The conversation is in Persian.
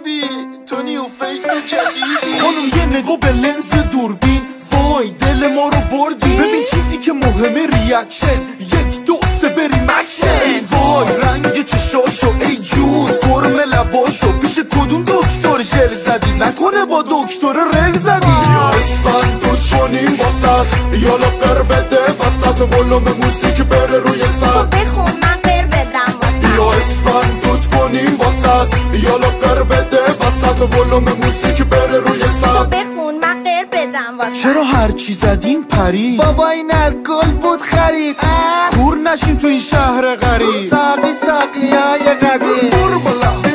بیبی تو نیو فیکس جدیدی. خانم یه نگاه به لنز دوربین، وای دل ما رو بردی. ببین چیزی که مهمه ریاکشن، 1 2 3 بریم اکشن. ای وای رنگ چشاشو، ای جون فرم لباشو، پیش کدوم دکتر ژل زدی؟ نکنه با دکتر رنگ زدی؟ یا اسفند دوت کنیم واسط، یا لاغر بده وسط، ولوم موسیقی بره روی سد. بخون من قر بدم واسط. یا اسفند دوت کنیم واسط، یا لاغر بده وسط، ولوم موسیقی بره روی سد. بخون من قر بدم واسط. چرا هرچی زدیم پرید؟ بابا این الکل بود خرید. کور نشیم تو این شهر غریب. ساقی های قدیم. برو بالا